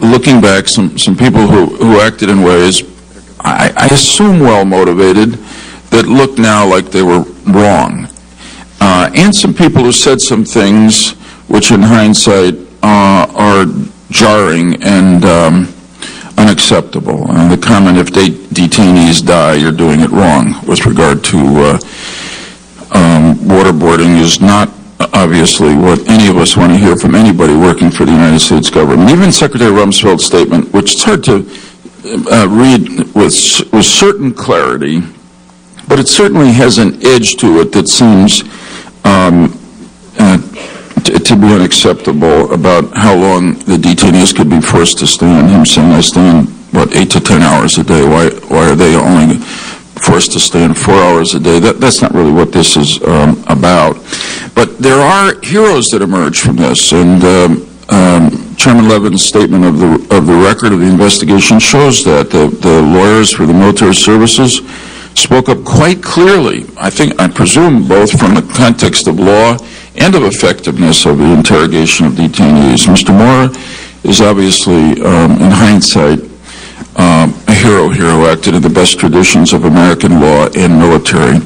looking back, some people who acted in ways, I assume well motivated, that look now like they were wrong. And some people who said some things which in hindsight are jarring and unacceptable. The comment, if detainees die, you're doing it wrong, with regard to waterboarding, is not obviously what any of us want to hear from anybody working for the United States government. Even Secretary Rumsfeld's statement, which is hard to read with certain clarity, but it certainly has an edge to it that seems to be unacceptable, about how long the detainees could be forced to stand. Him saying, I stand, what, 8 to 10 hours a day. Why are they only forced to stand 4 hours a day? That's not really what this is about. But there are heroes that emerge from this, and Chairman Levin's statement of the record of the investigation shows that. The lawyers for the military services spoke up quite clearly, I presume both from the context of law and of effectiveness of the interrogation of detainees. Mr. Mora is obviously, in hindsight, a hero here who acted in the best traditions of American law and military.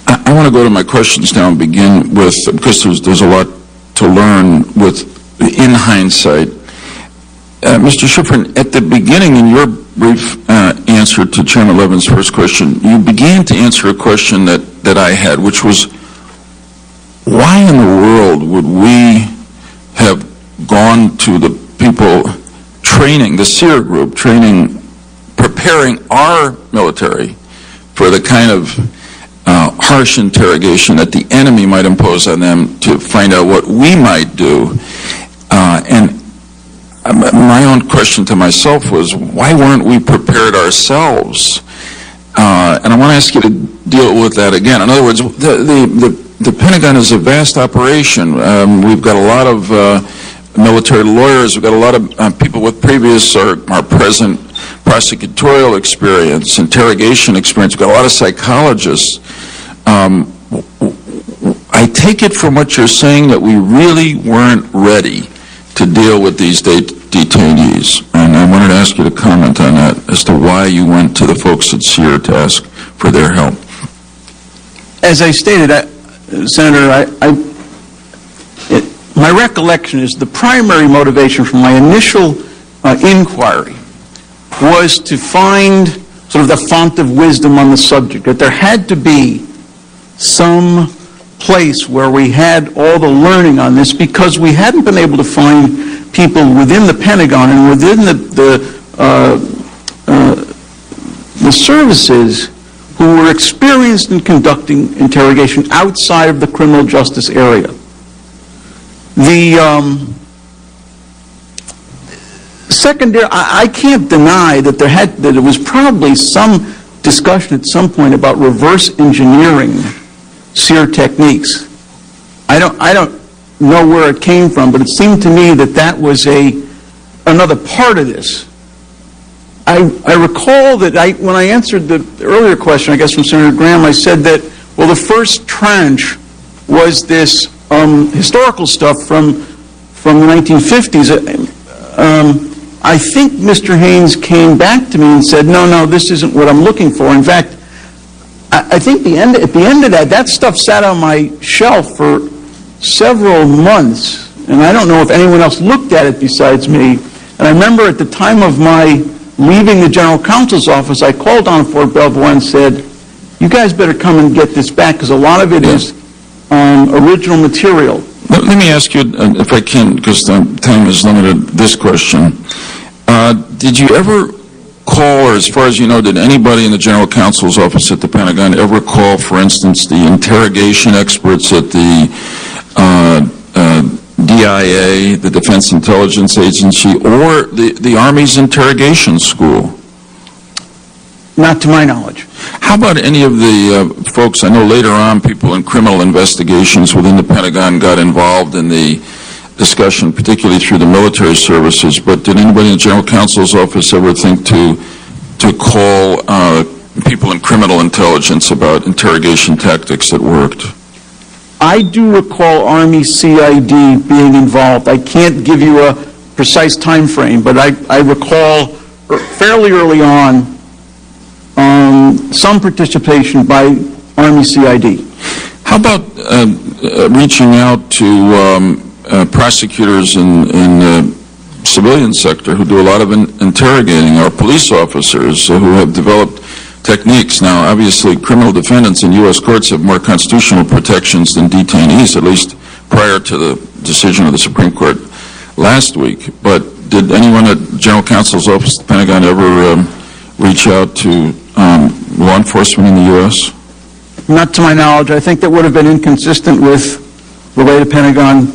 I want to go to my questions now and begin with, because there's a lot to learn in hindsight. Mr. Schifrin, at the beginning, in your brief answer to Chairman Levin's first question, you began to answer a question that I had, which was, why in the world would we have gone to the people training, the SEER group, preparing our military for the kind of harsh interrogation that the enemy might impose on them to find out what we might do? And my own question to myself was, why weren't we prepared ourselves? And I want to ask you to deal with that again. In other words, the Pentagon is a vast operation. We've got a lot of military lawyers. We've got a lot of people with previous or present prosecutorial experience, interrogation experience. We've got a lot of psychologists. I take it from what you're saying that we really weren't ready to deal with these detainees. And I wanted to ask you to comment on that as to why you went to the folks at SEER to ask for their help. As I stated, Senator, my recollection is the primary motivation for my initial inquiry was to find sort of the font of wisdom on the subject, that there had to be some place where we had all the learning on this, because we hadn't been able to find people within the Pentagon and within the services who were experienced in conducting interrogation outside of the criminal justice area. The secondary, I can't deny that that it was probably some discussion at some point about reverse engineering SEER techniques. I don't know where it came from, but it seemed to me that was another part of this. I recall that when I answered the earlier question, I guess from Senator Graham, I said that, well, the first tranche was this historical stuff from the 1950s. I think Mr. Haynes came back to me and said, no, this isn't what I'm looking for. In fact, I think at the end of that stuff sat on my shelf for several months, and I don't know if anyone else looked at it besides me. And I remember at the time of my leaving the General Counsel's office, I called on Fort Belvoir and said, you guys better come and get this back, because a lot of it is original material. Let me ask you, if I can, because the time is limited, this question. Did you ever call, or as far as you know, did anybody in the General Counsel's office at the Pentagon ever call, for instance, the interrogation experts at the DIA, the Defense Intelligence Agency, or the Army's interrogation school? Not to my knowledge. How about any of the folks, I know later on people in criminal investigations within the Pentagon got involved in the discussion, particularly through the military services, but did anybody in the General Counsel's office ever think to call people in criminal intelligence about interrogation tactics that worked? I do recall Army CID being involved. I can't give you a precise time frame, but I recall fairly early on some participation by Army CID. How about reaching out to prosecutors in the civilian sector who do a lot of interrogating, or police officers who have developed techniques? Now, obviously, criminal defendants in U.S. courts have more constitutional protections than detainees, at least prior to the decision of the Supreme Court last week. But did anyone at General Counsel's Office, the Pentagon, ever reach out to law enforcement in the U.S.? Not to my knowledge. I think that would have been inconsistent with the way the Pentagon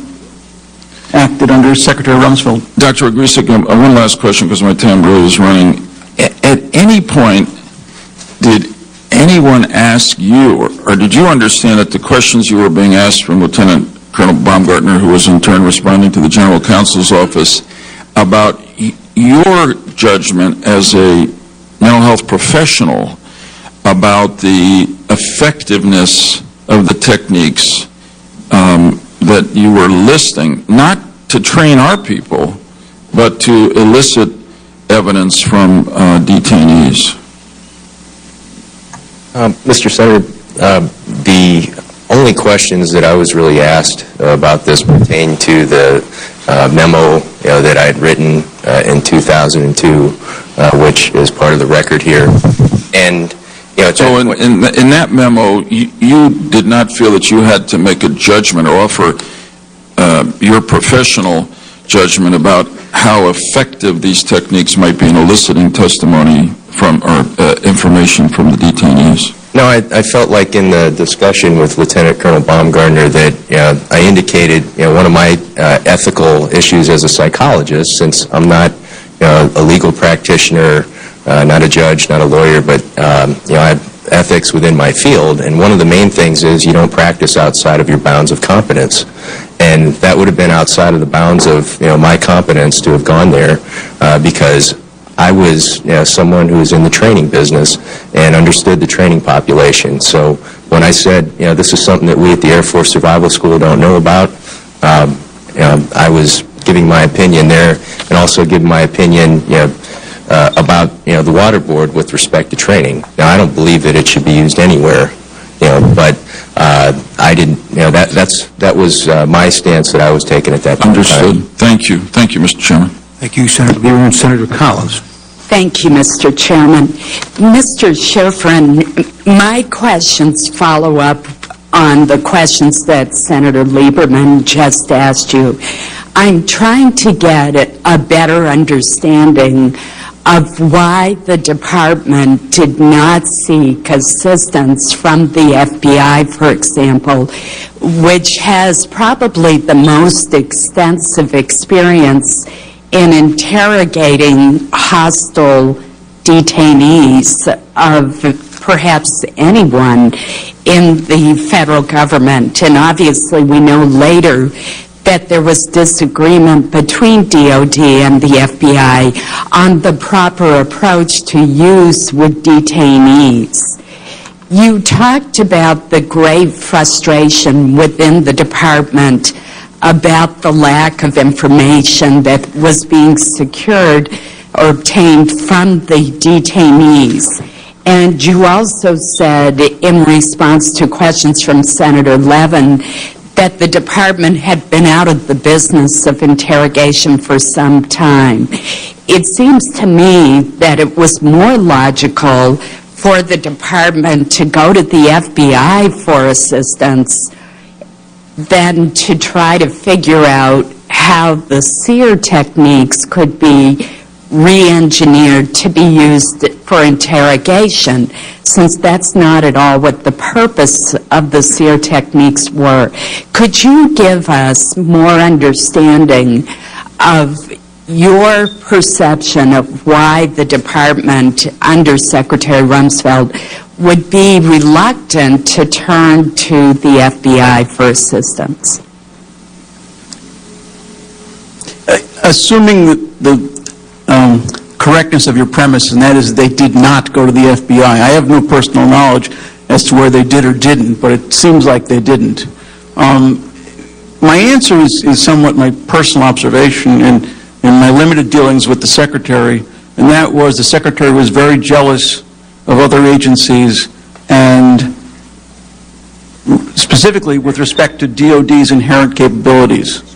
acted under Secretary Rumsfeld. Dr. Ogrisseg, one last question, because my time really is running. At any point, did anyone ask you, or did you understand that the questions you were being asked from Lieutenant Colonel Baumgartner, who was in turn responding to the General Counsel's Office, about your judgment as a mental health professional about the effectiveness of the techniques that you were listing, not to train our people, but to elicit evidence from detainees? Mr. Senator, the only questions that I was really asked about this pertain to the memo that I had written in 2002, which is part of the record here. And so in that memo, you did not feel that you had to make a judgment or offer your professional judgment about how effective these techniques might be in eliciting testimony from or information from the detainees? No, I felt like in the discussion with Lieutenant Colonel Baumgartner that I indicated one of my ethical issues as a psychologist, since I'm not a legal practitioner, not a judge, not a lawyer, but I have ethics within my field, and one of the main things is you don't practice outside of your bounds of competence. And that would have been outside of the bounds of my competence to have gone there because I was someone who was in the training business and understood the training population. So when I said this is something that we at the Air Force Survival School don't know about, I was giving my opinion there, and also giving my opinion about the water board with respect to training. Now, I don't believe that it should be used anywhere, but I didn't. That was my stance that I was taking at that point. Understood. Thank you. Thank you, Mr. Chairman. Thank you, Senator Lieberman. Senator Collins. Thank you, Mr. Chairman. Mr. Schifrin, my questions follow up on the questions that Senator Lieberman just asked you. I'm trying to get a better understanding of why the department did not seek assistance from the FBI, for example, which has probably the most extensive experience in interrogating hostile detainees of perhaps anyone in the federal government. And obviously we know later that there was disagreement between DOD and the FBI on the proper approach to use with detainees. You talked about the great frustration within the department about the lack of information that was being secured or obtained from the detainees. And you also said, in response to questions from Senator Levin, that the department had been out of the business of interrogation for some time. It seems to me that it was more logical for the department to go to the FBI for assistance than to try to figure out how the SEER techniques could be re-engineered to be used for interrogation, since that's not at all what the purpose of the SEER techniques were. Could you give us more understanding of your perception of why the department under Secretary Rumsfeld would be reluctant to turn to the FBI for assistance? Assuming the correctness of your premise, and that is they did not go to the FBI. I have no personal knowledge as to where they did or didn't, but it seems like they didn't. My answer is somewhat my personal observation, and in my limited dealings with the Secretary, and that was the Secretary was very jealous of other agencies, and specifically with respect to DOD's inherent capabilities.